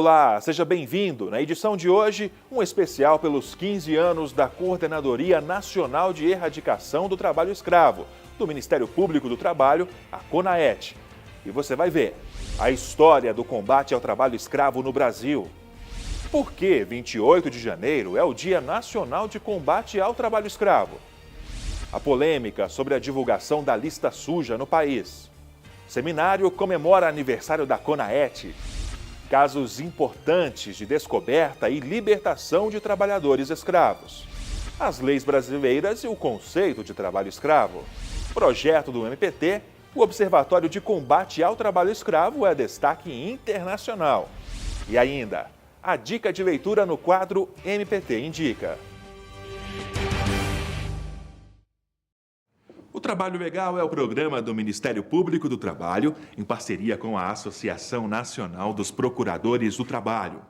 Olá, seja bem-vindo. Na edição de hoje, um especial pelos 15 anos da Coordenadoria Nacional de Erradicação do Trabalho Escravo, do Ministério Público do Trabalho, a CONAET. E você vai ver a história do combate ao trabalho escravo no Brasil. Por que 28 de janeiro é o Dia Nacional de Combate ao Trabalho Escravo? A polêmica sobre a divulgação da lista suja no país. Seminário comemora aniversário da CONAET. Casos importantes de descoberta e libertação de trabalhadores escravos. As leis brasileiras e o conceito de trabalho escravo. Projeto do MPT, o Observatório de Combate ao Trabalho Escravo é destaque internacional. E ainda, a dica de leitura no quadro MPT Indica. O Trabalho Legal é o programa do Ministério Público do Trabalho, em parceria com a Associação Nacional dos Procuradores do Trabalho.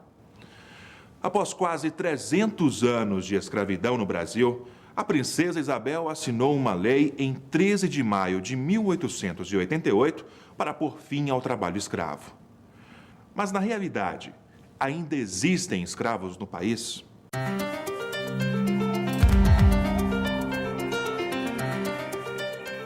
Após quase 300 anos de escravidão no Brasil, a princesa Isabel assinou uma lei em 13 de maio de 1888 para pôr fim ao trabalho escravo. Mas, na realidade, ainda existem escravos no país?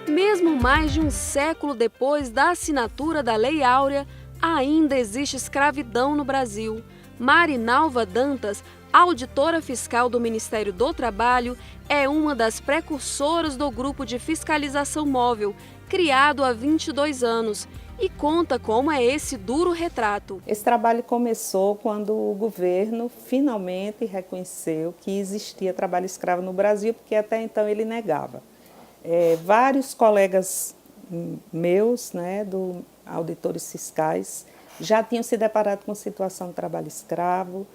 Mesmo mais de um século depois da assinatura da Lei Áurea, ainda existe escravidão no Brasil. Marinalva Dantas, auditora fiscal do Ministério do Trabalho, é uma das precursoras do Grupo de Fiscalização Móvel, criado há 22 anos, e conta como é esse duro retrato. Esse trabalho começou quando o governo finalmente reconheceu que existia trabalho escravo no Brasil, porque até então ele negava. Vários colegas meus, auditores fiscais, já tinham se deparado com situação de trabalho escravo,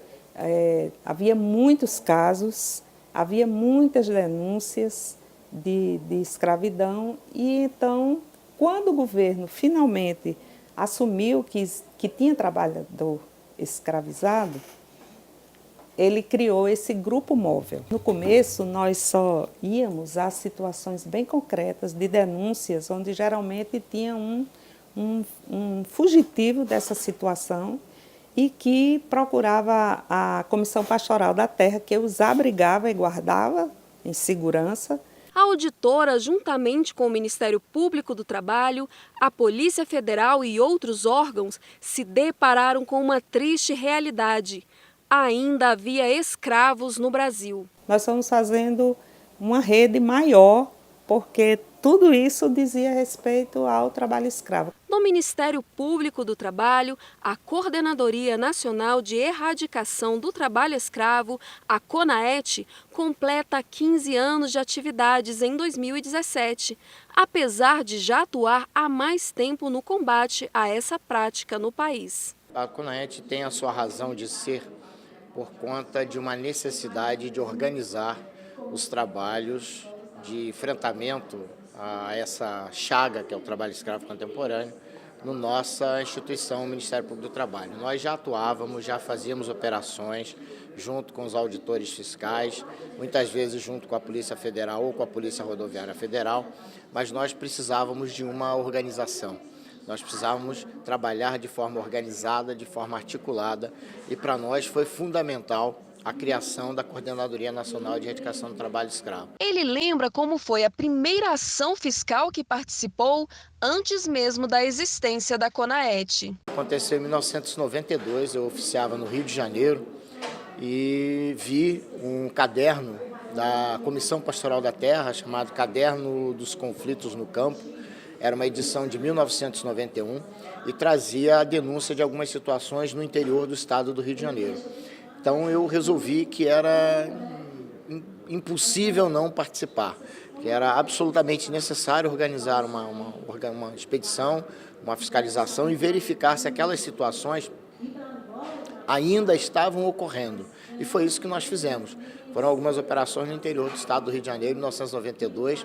havia muitos casos, havia muitas denúncias de escravidão, e então, quando o governo finalmente assumiu que tinha trabalhador escravizado, ele criou esse grupo móvel. No começo, nós só íamos a situações bem concretas de denúncias, onde geralmente tinha um fugitivo dessa situação e que procurava a Comissão Pastoral da Terra, que os abrigava e guardava em segurança. A auditora, juntamente com o Ministério Público do Trabalho, a Polícia Federal e outros órgãos, se depararam com uma triste realidade. Ainda havia escravos no Brasil. Nós estamos fazendo uma rede maior, porque tudo isso dizia respeito ao trabalho escravo. No Ministério Público do Trabalho, a Coordenadoria Nacional de Erradicação do Trabalho Escravo, a CONAET, completa 15 anos de atividades em 2017, apesar de já atuar há mais tempo no combate a essa prática no país. A CONAET tem a sua razão de ser por conta de uma necessidade de organizar os trabalhos de enfrentamento a essa chaga que é o trabalho escravo contemporâneo na nossa instituição, o Ministério Público do Trabalho. Nós já atuávamos, já fazíamos operações junto com os auditores fiscais, muitas vezes junto com a Polícia Federal ou com a Polícia Rodoviária Federal, mas nós precisávamos de uma organização. Nós precisávamos trabalhar de forma organizada, de forma articulada, e para nós foi fundamental a criação da Coordenadoria Nacional de Erradicação do Trabalho Escravo. Ele lembra como foi a primeira ação fiscal que participou antes mesmo da existência da CONAET. Aconteceu em 1992, eu oficiava no Rio de Janeiro e vi um caderno da Comissão Pastoral da Terra, chamado Caderno dos Conflitos no Campo. Era uma edição de 1991 e trazia a denúncia de algumas situações no interior do estado do Rio de Janeiro. Então eu resolvi que era impossível não participar, que era absolutamente necessário organizar uma expedição, uma fiscalização e verificar se aquelas situações ainda estavam ocorrendo. E foi isso que nós fizemos. Foram algumas operações no interior do estado do Rio de Janeiro, em 1992,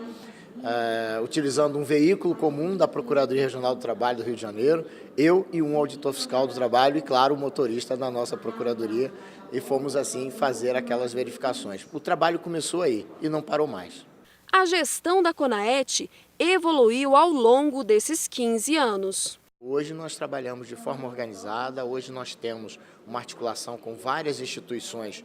utilizando um veículo comum da Procuradoria Regional do Trabalho do Rio de Janeiro, eu e um auditor fiscal do trabalho e, claro, o motorista da nossa Procuradoria, e fomos, assim, fazer aquelas verificações. O trabalho começou aí e não parou mais. A gestão da CONAET evoluiu ao longo desses 15 anos. Hoje nós trabalhamos de forma organizada, hoje nós temos uma articulação com várias instituições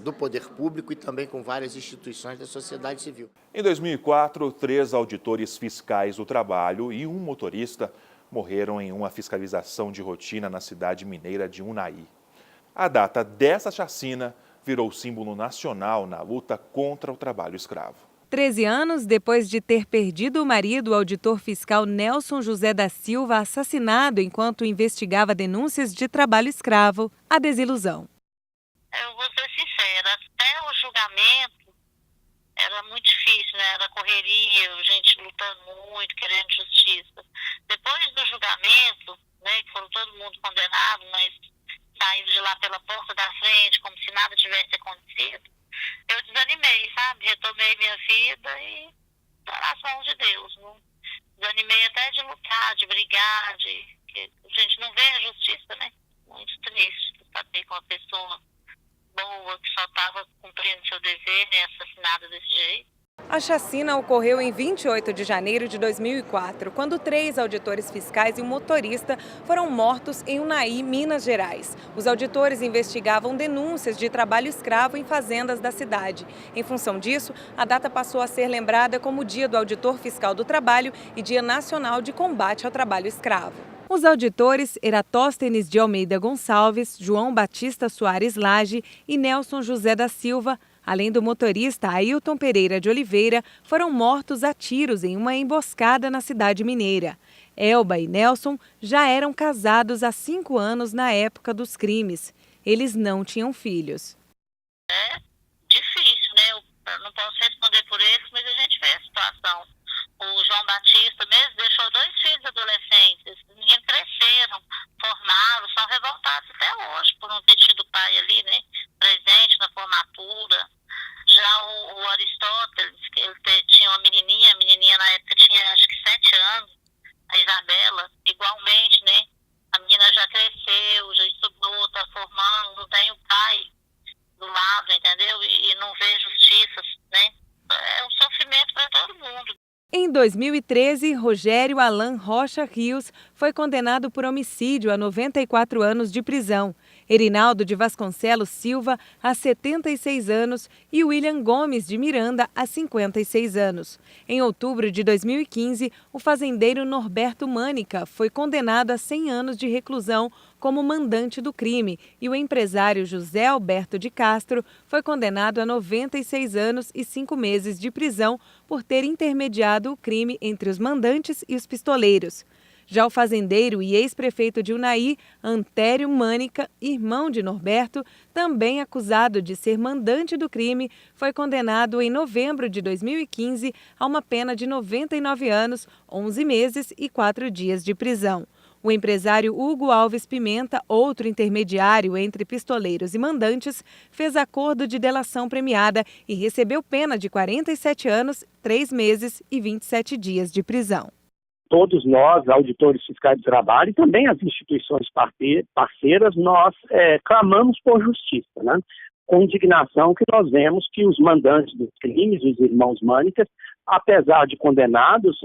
do poder público e também com várias instituições da sociedade civil. Em 2004, 3 auditores fiscais do trabalho e um motorista morreram em uma fiscalização de rotina na cidade mineira de Unai. A data dessa chacina virou símbolo nacional na luta contra o trabalho escravo. 13 anos depois de ter perdido o marido, o auditor fiscal Nelson José da Silva, assassinado enquanto investigava denúncias de trabalho escravo, a desilusão. Eu vou ser sincera, até o julgamento era muito difícil, né? Era correria, gente lutando muito, querendo justiça. Depois do julgamento, né, que foram todo mundo condenado, mas saindo de lá pela porta da frente, como se nada tivesse acontecido, eu desanimei, sabe? Retomei minha vida e estou nas mãos de Deus. Não? Desanimei até de lutar, de brigar, que a gente não vê a justiça, né? Muito triste saber que uma pessoa boa, que só estava cumprindo seu dever, né, assassinada desse jeito. A chacina ocorreu em 28 de janeiro de 2004, quando 3 auditores fiscais e um motorista foram mortos em Unai, Minas Gerais. Os auditores investigavam denúncias de trabalho escravo em fazendas da cidade. Em função disso, a data passou a ser lembrada como Dia do Auditor Fiscal do Trabalho e Dia Nacional de Combate ao Trabalho Escravo. Os auditores Eratóstenes de Almeida Gonçalves, João Batista Soares Lage e Nelson José da Silva, além do motorista Ailton Pereira de Oliveira, foram mortos a tiros em uma emboscada na cidade mineira. Elba e Nelson já eram casados há 5 anos na época dos crimes. Eles não tinham filhos. É difícil, né? Eu não posso responder por eles, mas a gente vê a situação. O João Batista mesmo deixou 2 filhos adolescentes. Os meninos cresceram, formaram, são revoltados até hoje por não ter tido o pai ali, né? Presente na formatura. Já o Aristóteles, que ele tinha uma menininha, a menininha na época tinha acho que 7 anos, a Isabela, igualmente, né? A menina já cresceu, já estudou, está formando, não tem o pai do lado, entendeu? E não vê justiça, né? É um sofrimento para todo mundo. Em 2013, Rogério Alan Rocha Rios foi condenado por homicídio a 94 anos de prisão. Erinaldo de Vasconcelos Silva, a 76 anos, e William Gomes de Miranda, a 56 anos. Em outubro de 2015, o fazendeiro Norberto Mânica foi condenado a 100 anos de reclusão como mandante do crime e o empresário José Alberto de Castro foi condenado a 96 anos e 5 meses de prisão por ter intermediado o crime entre os mandantes e os pistoleiros. Já o fazendeiro e ex-prefeito de Unai, Antério Mânica, irmão de Norberto, também acusado de ser mandante do crime, foi condenado em novembro de 2015 a uma pena de 99 anos, 11 meses e 4 dias de prisão. O empresário Hugo Alves Pimenta, outro intermediário entre pistoleiros e mandantes, fez acordo de delação premiada e recebeu pena de 47 anos, 3 meses e 27 dias de prisão. Todos nós, auditores fiscais do trabalho, e também as instituições parceiras, nós clamamos por justiça, né? Com indignação que nós vemos que os mandantes dos crimes, os irmãos Mânicas, apesar de condenados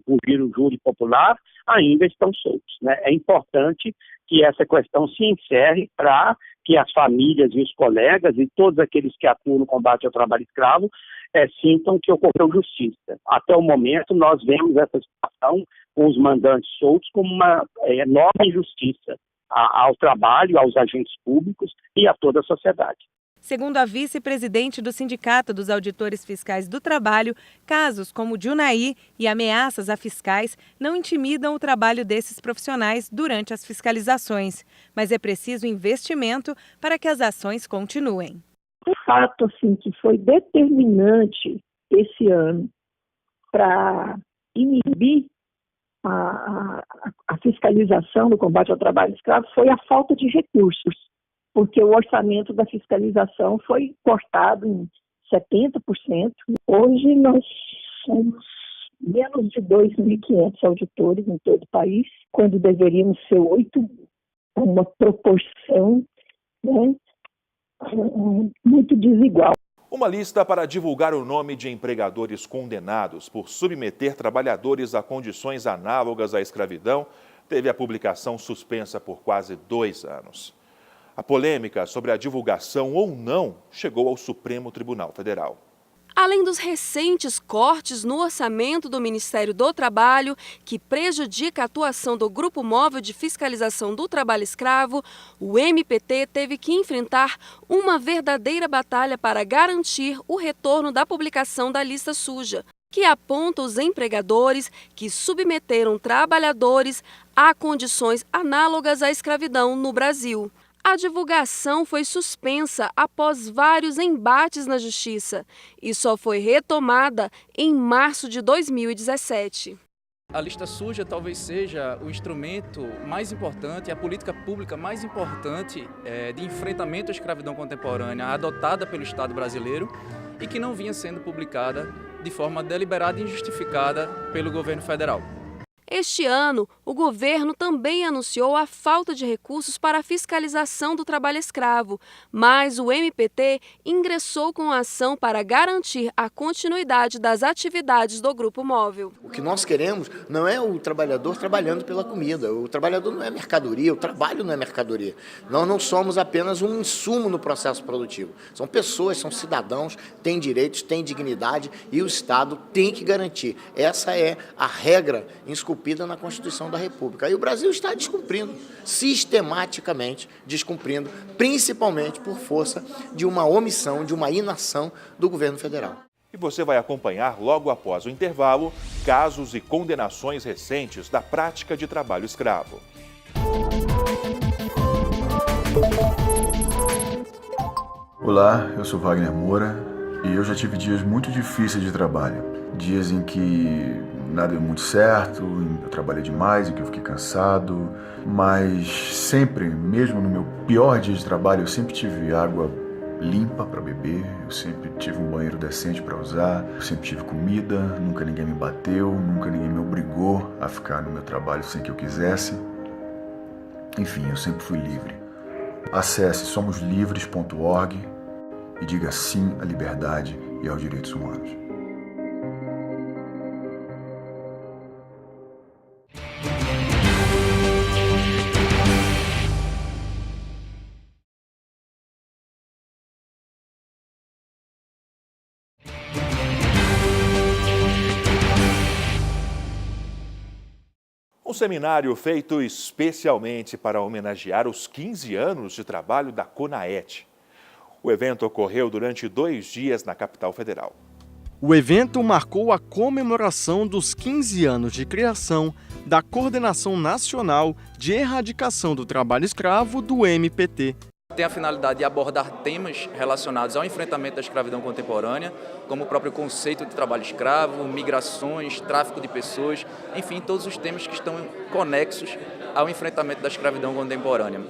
por vir o júri popular, ainda estão soltos, né? É importante que essa questão se encerre para que as famílias e os colegas e todos aqueles que atuam no combate ao trabalho escravo sintam que ocorreu justiça. Até o momento, nós vemos essa situação com os mandantes soltos como uma enorme injustiça ao trabalho, aos agentes públicos e a toda a sociedade. Segundo a vice-presidente do Sindicato dos Auditores Fiscais do Trabalho, casos como o de Unai e ameaças a fiscais não intimidam o trabalho desses profissionais durante as fiscalizações, mas é preciso investimento para que as ações continuem. O fato assim, que foi determinante esse ano para inibir a fiscalização do combate ao trabalho escravo foi a falta de recursos, porque o orçamento da fiscalização foi cortado em 70%. Hoje nós somos menos de 2.500 auditores em todo o país, quando deveríamos ser 8.000, uma proporção, né, muito desigual. Uma lista para divulgar o nome de empregadores condenados por submeter trabalhadores a condições análogas à escravidão teve a publicação suspensa por quase 2 anos. A polêmica sobre a divulgação ou não chegou ao Supremo Tribunal Federal. Além dos recentes cortes no orçamento do Ministério do Trabalho, que prejudica a atuação do Grupo Móvel de Fiscalização do Trabalho Escravo, o MPT teve que enfrentar uma verdadeira batalha para garantir o retorno da publicação da lista suja, que aponta os empregadores que submeteram trabalhadores a condições análogas à escravidão no Brasil. A divulgação foi suspensa após vários embates na Justiça e só foi retomada em março de 2017. A lista suja talvez seja o instrumento mais importante, a política pública mais importante de enfrentamento à escravidão contemporânea adotada pelo Estado brasileiro e que não vinha sendo publicada de forma deliberada e injustificada pelo governo federal. Este ano, o governo também anunciou a falta de recursos para a fiscalização do trabalho escravo, mas o MPT ingressou com a ação para garantir a continuidade das atividades do Grupo Móvel. O que nós queremos não é o trabalhador trabalhando pela comida, o trabalhador não é mercadoria, o trabalho não é mercadoria. Nós não somos apenas um insumo no processo produtivo. São pessoas, são cidadãos, têm direitos, têm dignidade e o Estado tem que garantir. Essa é a regra esculpida na Constituição da República. E o Brasil está descumprindo, sistematicamente descumprindo, principalmente por força de uma omissão, de uma inação do governo federal. E você vai acompanhar, logo após o intervalo, casos e condenações recentes da prática de trabalho escravo. Olá, eu sou Wagner Moura e eu já tive dias muito difíceis de trabalho. Dias em que nada deu muito certo, eu trabalhei demais, em que eu fiquei cansado, mas sempre, mesmo no meu pior dia de trabalho, eu sempre tive água limpa para beber, eu sempre tive um banheiro decente para usar, eu sempre tive comida, nunca ninguém me bateu, nunca ninguém me obrigou a ficar no meu trabalho sem que eu quisesse. Enfim, eu sempre fui livre. Acesse somoslivres.org e diga sim à liberdade e aos direitos humanos. Um seminário feito especialmente para homenagear os 15 anos de trabalho da CONAET. O evento ocorreu durante 2 dias na capital federal. O evento marcou a comemoração dos 15 anos de criação da Coordenação Nacional de Erradicação do Trabalho Escravo do MPT. Tem a finalidade de abordar temas relacionados ao enfrentamento da escravidão contemporânea, como o próprio conceito de trabalho escravo, migrações, tráfico de pessoas, enfim, todos os temas que estão conexos ao enfrentamento da escravidão contemporânea.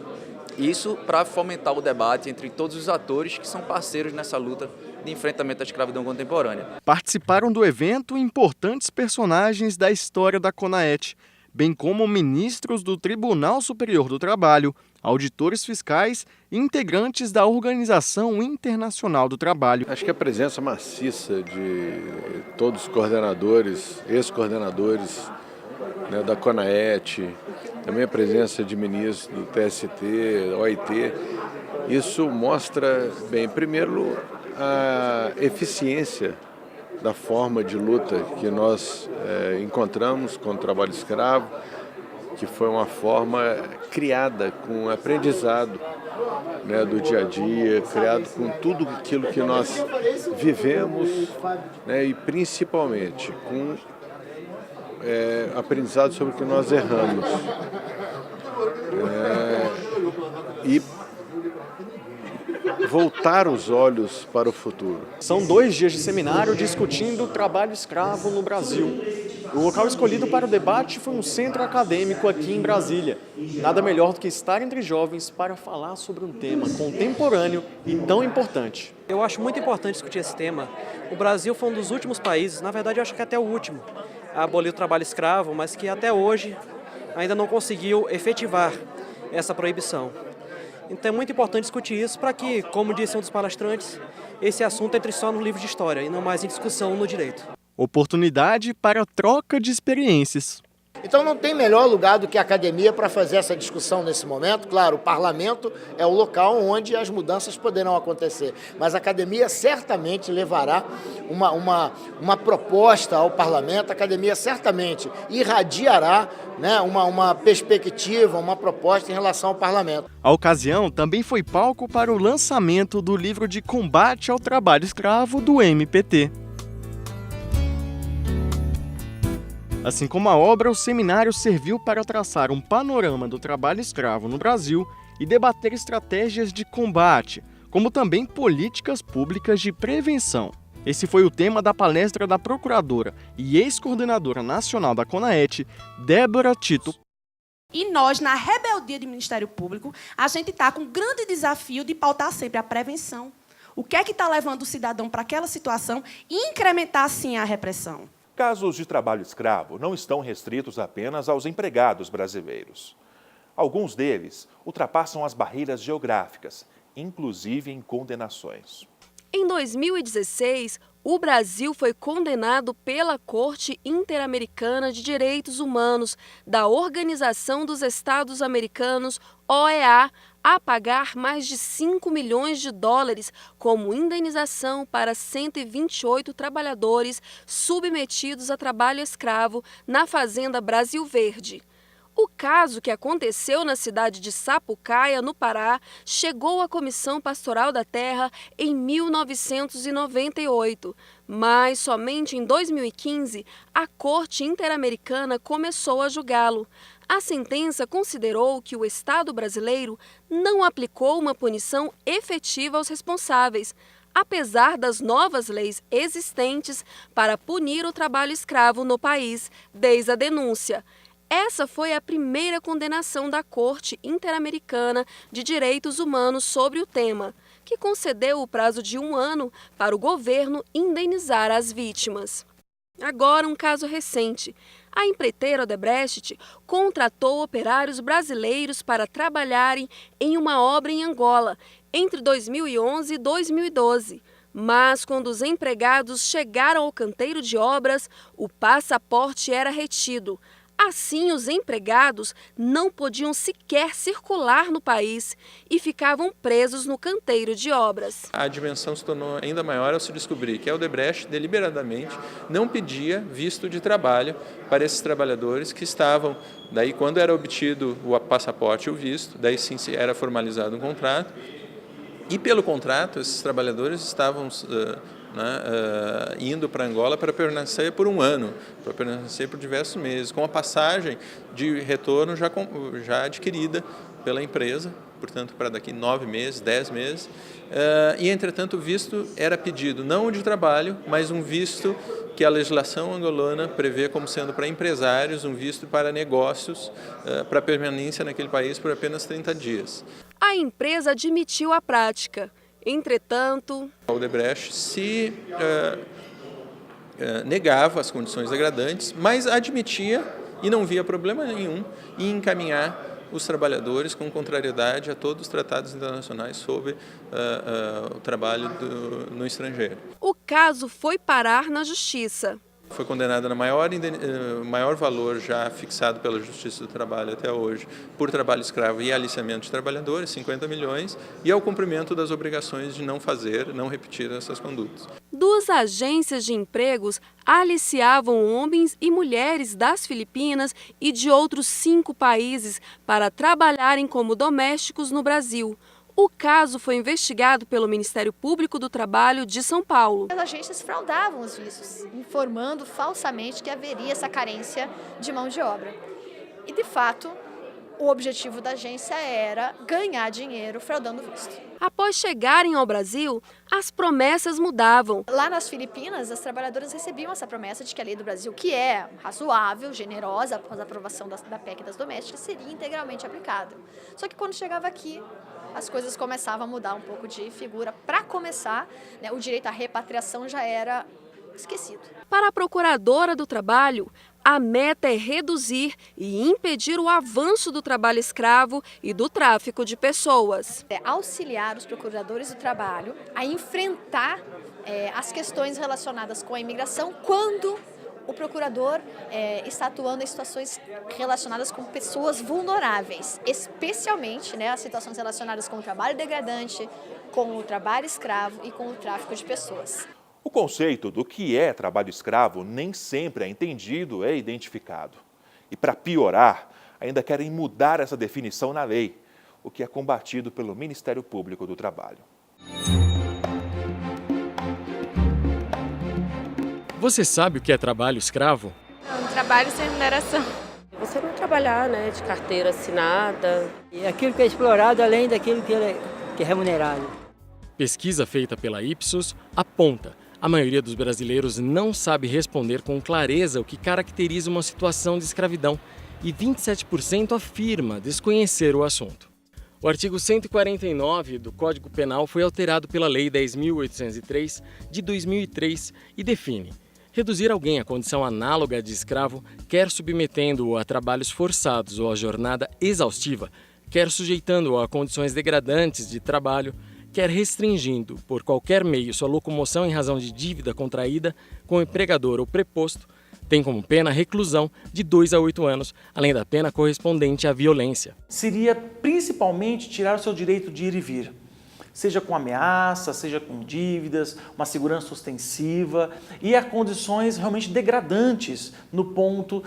Isso para fomentar o debate entre todos os atores que são parceiros nessa luta de enfrentamento da escravidão contemporânea. Participaram do evento importantes personagens da história da CONAET, bem como ministros do Tribunal Superior do Trabalho, auditores fiscais e integrantes da Organização Internacional do Trabalho. Acho que a presença maciça de todos os coordenadores, ex-coordenadores, né, da CONAET, também a presença de ministros do TST, OIT, isso mostra, bem, primeiro, a eficiência da forma de luta que nós encontramos com o trabalho escravo, que foi uma forma criada com aprendizado, né, do dia a dia, criado com tudo aquilo que nós vivemos, né, e principalmente com aprendizado sobre o que nós erramos. E voltar os olhos para o futuro. São 2 dias de seminário discutindo o trabalho escravo no Brasil. O local escolhido para o debate foi um centro acadêmico aqui em Brasília. Nada melhor do que estar entre jovens para falar sobre um tema contemporâneo e tão importante. Eu acho muito importante discutir esse tema. O Brasil foi um dos últimos países, na verdade eu acho que até o último, a abolir o trabalho escravo, mas que até hoje ainda não conseguiu efetivar essa proibição. Então é muito importante discutir isso para que, como disse um dos palestrantes, esse assunto entre só no livro de história e não mais em discussão no direito. Oportunidade para troca de experiências. Então não tem melhor lugar do que a academia para fazer essa discussão nesse momento. Claro, o parlamento é o local onde as mudanças poderão acontecer, mas a academia certamente levará uma proposta ao parlamento, a academia certamente irradiará, né, uma perspectiva, uma proposta em relação ao parlamento. A ocasião também foi palco para o lançamento do livro de combate ao trabalho escravo do MPT. Assim como a obra, o seminário serviu para traçar um panorama do trabalho escravo no Brasil e debater estratégias de combate, como também políticas públicas de prevenção. Esse foi o tema da palestra da procuradora e ex-coordenadora nacional da CONAET, Débora Tito. E nós, na rebeldia do Ministério Público, a gente está com um grande desafio de pautar sempre a prevenção. O que é que está levando o cidadão para aquela situação e incrementar, sim, a repressão. Casos de trabalho escravo não estão restritos apenas aos empregados brasileiros. Alguns deles ultrapassam as barreiras geográficas, inclusive em condenações. Em 2016, o Brasil foi condenado pela Corte Interamericana de Direitos Humanos da Organização dos Estados Americanos, OEA, a pagar mais de 5 milhões de dólares como indenização para 128 trabalhadores submetidos a trabalho escravo na Fazenda Brasil Verde. O caso, que aconteceu na cidade de Sapucaia, no Pará, chegou à Comissão Pastoral da Terra em 1998, mas somente em 2015 a Corte Interamericana começou a julgá-lo. A sentença considerou que o Estado brasileiro não aplicou uma punição efetiva aos responsáveis, apesar das novas leis existentes para punir o trabalho escravo no país desde a denúncia. Essa foi a primeira condenação da Corte Interamericana de Direitos Humanos sobre o tema, que concedeu o prazo de 1 ano para o governo indenizar as vítimas. Agora, um caso recente. A empreiteira Odebrecht contratou operários brasileiros para trabalharem em uma obra em Angola entre 2011 e 2012. Mas, quando os empregados chegaram ao canteiro de obras, o passaporte era retido. Assim, os empregados não podiam sequer circular no país e ficavam presos no canteiro de obras. A dimensão se tornou ainda maior ao se descobrir que a Odebrecht deliberadamente não pedia visto de trabalho para esses trabalhadores que estavam, daí quando era obtido o passaporte e o visto, daí sim era formalizado um contrato, e pelo contrato esses trabalhadores estavam indo para Angola para permanecer por 1 ano, para permanecer por diversos meses, com a passagem de retorno já adquirida pela empresa, portanto, para daqui 9 meses, 10 meses. E, entretanto, o visto era pedido não de trabalho, mas um visto que a legislação angolana prevê como sendo para empresários, um visto para negócios, para permanência naquele país por apenas 30 dias. A empresa admitiu a prática. Entretanto, a Odebrecht se negava as condições degradantes, mas admitia e não via problema nenhum em encaminhar os trabalhadores com contrariedade a todos os tratados internacionais sobre o trabalho no estrangeiro. O caso foi parar na Justiça. Foi condenada na maior valor já fixado pela Justiça do Trabalho até hoje por trabalho escravo e aliciamento de trabalhadores, 50 milhões, e ao cumprimento das obrigações de não repetir essas condutas. 2 agências de empregos aliciavam homens e mulheres das Filipinas e de outros 5 países para trabalharem como domésticos no Brasil. O caso foi investigado pelo Ministério Público do Trabalho de São Paulo. As agências fraudavam os vistos, informando falsamente que haveria essa carência de mão de obra. E, de fato, o objetivo da agência era ganhar dinheiro fraudando visto. Após chegarem ao Brasil, as promessas mudavam. Lá nas Filipinas, as trabalhadoras recebiam essa promessa de que a lei do Brasil, que é razoável, generosa, após a aprovação da PEC das domésticas, seria integralmente aplicada. Só que quando chegava aqui, as coisas começavam a mudar um pouco de figura. Para começar, né, o direito à repatriação já era esquecido. Para a Procuradora do Trabalho, a meta é reduzir e impedir o avanço do trabalho escravo e do tráfico de pessoas. É auxiliar os procuradores do trabalho a enfrentar as questões relacionadas com a imigração quando o procurador está atuando em situações relacionadas com pessoas vulneráveis, especialmente, né, as situações relacionadas com o trabalho degradante, com o trabalho escravo e com o tráfico de pessoas. O conceito do que é trabalho escravo nem sempre é entendido e identificado. E para piorar, ainda querem mudar essa definição na lei, o que é combatido pelo Ministério Público do Trabalho. Você sabe o que é trabalho escravo? Um trabalho sem remuneração. Você não trabalhar, né, de carteira assinada. E aquilo que é explorado além daquilo que é remunerado. Pesquisa feita pela Ipsos aponta: a maioria dos brasileiros não sabe responder com clareza o que caracteriza uma situação de escravidão e 27% afirma desconhecer o assunto. O artigo 149 do Código Penal foi alterado pela Lei 10.803 de 2003 e define: reduzir alguém à condição análoga de escravo, quer submetendo-o a trabalhos forçados ou a jornada exaustiva, quer sujeitando-o a condições degradantes de trabalho, quer restringindo, por qualquer meio, sua locomoção em razão de dívida contraída com o empregador ou preposto, tem como pena reclusão de 2 a 8 anos, além da pena correspondente à violência. Seria principalmente tirar o seu direito de ir e vir, seja com ameaça, seja com dívidas, uma segurança ostensiva e a condições realmente degradantes no ponto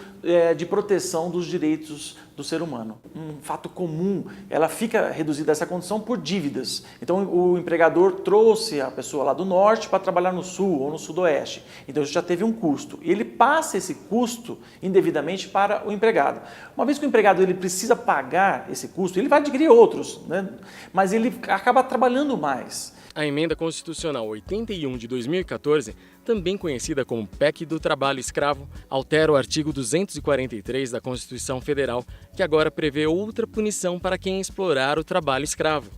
de proteção dos direitos do ser humano. Um fato comum, ela fica reduzida a essa condição por dívidas. Então o empregador trouxe a pessoa lá do norte para trabalhar no sul ou no sudoeste. Então isso já teve um custo. E ele passa esse custo indevidamente para o empregado. Uma vez que o empregado ele precisa pagar esse custo, ele vai adquirir outros, né? Mas ele acaba trabalhando mais. A Emenda Constitucional 81 de 2014, também conhecida como PEC do Trabalho Escravo, altera o artigo 243 da Constituição Federal, que agora prevê outra punição para quem explorar o trabalho escravo.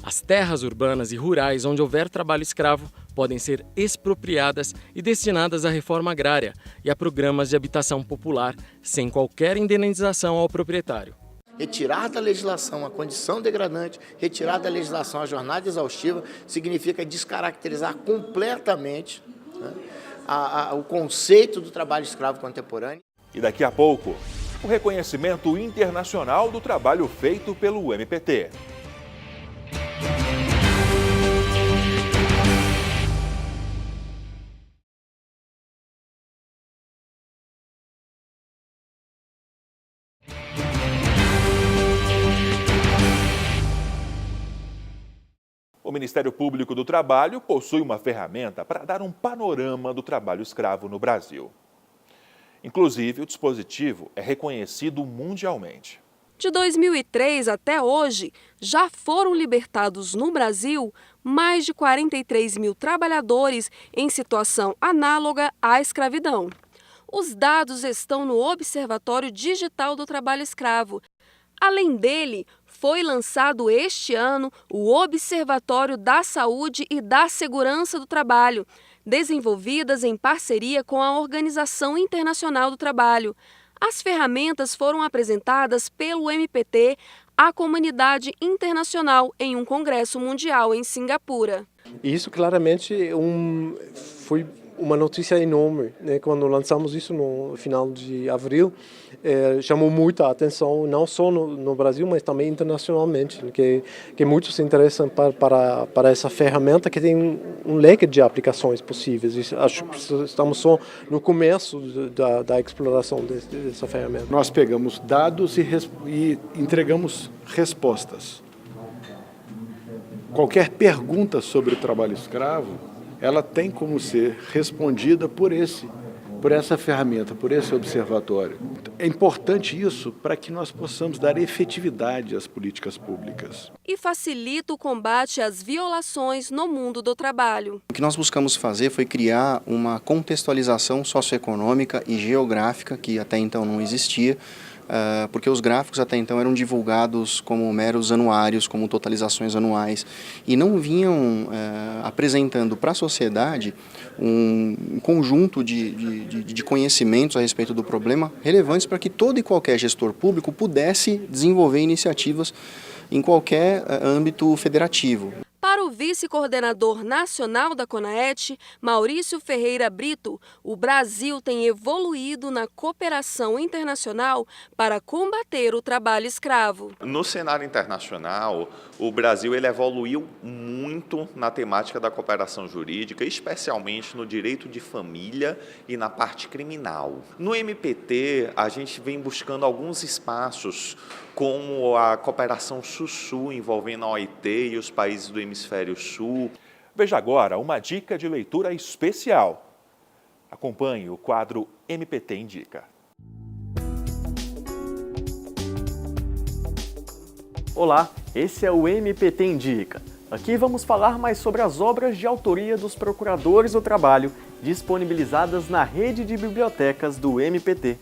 As terras urbanas e rurais onde houver trabalho escravo podem ser expropriadas e destinadas à reforma agrária e a programas de habitação popular, sem qualquer indenização ao proprietário. Retirar da legislação a condição degradante, retirar da legislação a jornada exaustiva, significa descaracterizar completamente, né, o conceito do trabalho escravo contemporâneo. E daqui a pouco, o reconhecimento internacional do trabalho feito pelo MPT. O Ministério Público do Trabalho possui uma ferramenta para dar um panorama do trabalho escravo no Brasil. Inclusive, o dispositivo é reconhecido mundialmente. De 2003 até hoje, já foram libertados no Brasil mais de 43 mil trabalhadores em situação análoga à escravidão. Os dados estão no Observatório Digital do Trabalho Escravo. Além dele, foi lançado este ano o Observatório da Saúde e da Segurança do Trabalho, desenvolvidas em parceria com a Organização Internacional do Trabalho. As ferramentas foram apresentadas pelo MPT à comunidade internacional em um congresso mundial em Singapura. Isso claramente foi uma notícia enorme, né? Quando lançamos isso no final de abril, chamou muita atenção, não só no Brasil, mas também internacionalmente, que muitos se interessam para essa ferramenta que tem um leque de aplicações possíveis. Acho que estamos só no começo da exploração dessa ferramenta. Nós pegamos dados e entregamos respostas. Qualquer pergunta sobre o trabalho escravo, ela tem como ser respondida por essa ferramenta, por esse observatório. É importante isso para que nós possamos dar efetividade às políticas públicas. E facilita o combate às violações no mundo do trabalho. O que nós buscamos fazer foi criar uma contextualização socioeconômica e geográfica que até então não existia, porque os gráficos até então eram divulgados como meros anuários, como totalizações anuais, e não vinham apresentando para a sociedade um conjunto de conhecimentos a respeito do problema relevantes para que todo e qualquer gestor público pudesse desenvolver iniciativas em qualquer âmbito federativo. Para Para o vice-coordenador nacional da CONAET, Maurício Ferreira Brito, o Brasil tem evoluído na cooperação internacional para combater o trabalho escravo. No cenário internacional, o Brasil ele evoluiu muito na temática da cooperação jurídica, especialmente no direito de família e na parte criminal. No MPT, a gente vem buscando alguns espaços, como a cooperação Sul-Sul, envolvendo a OIT e os países do Hemisfério Sul. Veja agora uma dica de leitura especial. Acompanhe o quadro MPT Indica. Olá, esse é o MPT Indica. Aqui vamos falar mais sobre as obras de autoria dos procuradores do trabalho disponibilizadas na rede de bibliotecas do MPT.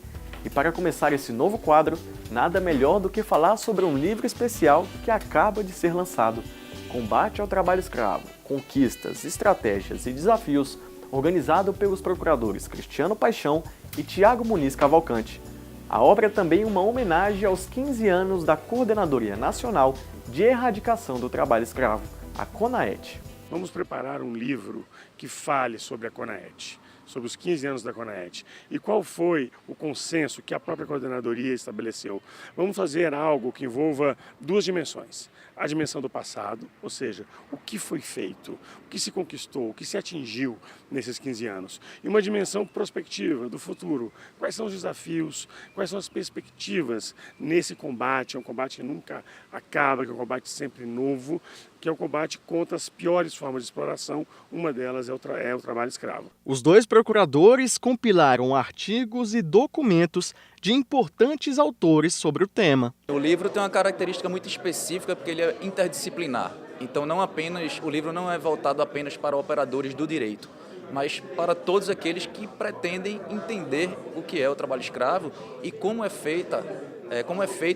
E para começar esse novo quadro, nada melhor do que falar sobre um livro especial que acaba de ser lançado, Combate ao Trabalho Escravo, Conquistas, Estratégias e Desafios, organizado pelos procuradores Cristiano Paixão e Tiago Muniz Cavalcante. A obra é também uma homenagem aos 15 anos da Coordenadoria Nacional de Erradicação do Trabalho Escravo, a CONAET. Vamos preparar um livro que fale sobre a CONAET, sobre os 15 anos da CONAET e qual foi o consenso que a própria coordenadoria estabeleceu. Vamos fazer algo que envolva duas dimensões. A dimensão do passado, ou seja, o que foi feito, o que se conquistou, o que se atingiu nesses 15 anos. E uma dimensão prospectiva do futuro. Quais são os desafios, quais são as perspectivas nesse combate. É um combate que nunca acaba, que é um combate sempre novo, que é um combate contra as piores formas de exploração. Uma delas é o trabalho escravo. Os dois procuradores compilaram artigos e documentos de importantes autores sobre o tema. O livro tem uma característica muito específica porque ele é interdisciplinar. Então o livro não é voltado apenas para operadores do direito, mas para todos aqueles que pretendem entender o que é o trabalho escravo e como é feito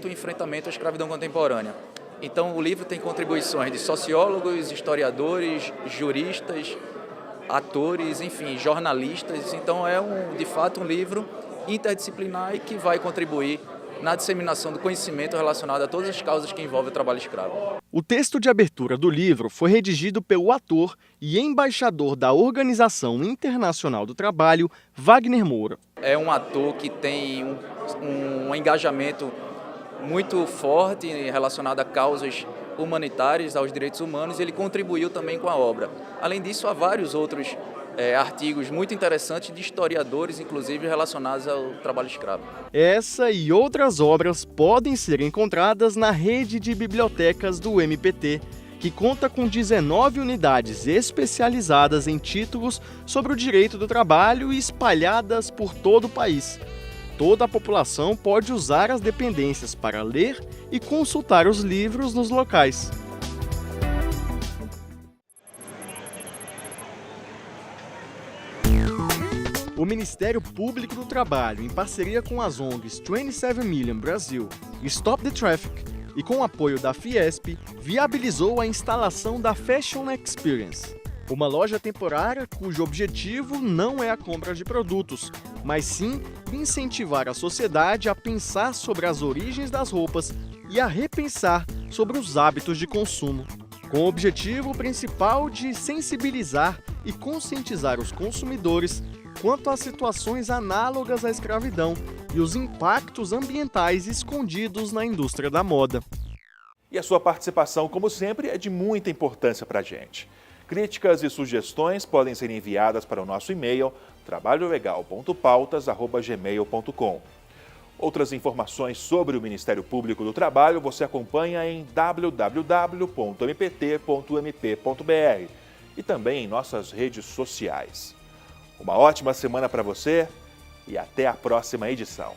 o enfrentamento à escravidão contemporânea. Então o livro tem contribuições de sociólogos, historiadores, juristas, atores, enfim, jornalistas. Então é de fato um livro interdisciplinar e que vai contribuir na disseminação do conhecimento relacionado a todas as causas que envolvem o trabalho escravo. O texto de abertura do livro foi redigido pelo ator e embaixador da Organização Internacional do Trabalho, Wagner Moura. É um ator que tem um engajamento muito forte relacionado a causas humanitárias, aos direitos humanos, e ele contribuiu também com a obra. Além disso, há vários outros artigos muito interessantes de historiadores, inclusive relacionados ao trabalho escravo. Essa e outras obras podem ser encontradas na rede de bibliotecas do MPT, que conta com 19 unidades especializadas em títulos sobre o direito do trabalho e espalhadas por todo o país. Toda a população pode usar as dependências para ler e consultar os livros nos locais. O Ministério Público do Trabalho, em parceria com as ONGs 27 Million Brasil e Stop the Traffic, e com o apoio da Fiesp, viabilizou a instalação da Fashion Experience, uma loja temporária cujo objetivo não é a compra de produtos, mas sim incentivar a sociedade a pensar sobre as origens das roupas e a repensar sobre os hábitos de consumo, com o objetivo principal de sensibilizar e conscientizar os consumidores quanto às situações análogas à escravidão e os impactos ambientais escondidos na indústria da moda. E a sua participação, como sempre, é de muita importância para a gente. Críticas e sugestões podem ser enviadas para o nosso e-mail trabalholegal.pautas@gmail.com. Outras informações sobre o Ministério Público do Trabalho você acompanha em www.mpt.mp.br e também em nossas redes sociais. Uma ótima semana para você e até a próxima edição.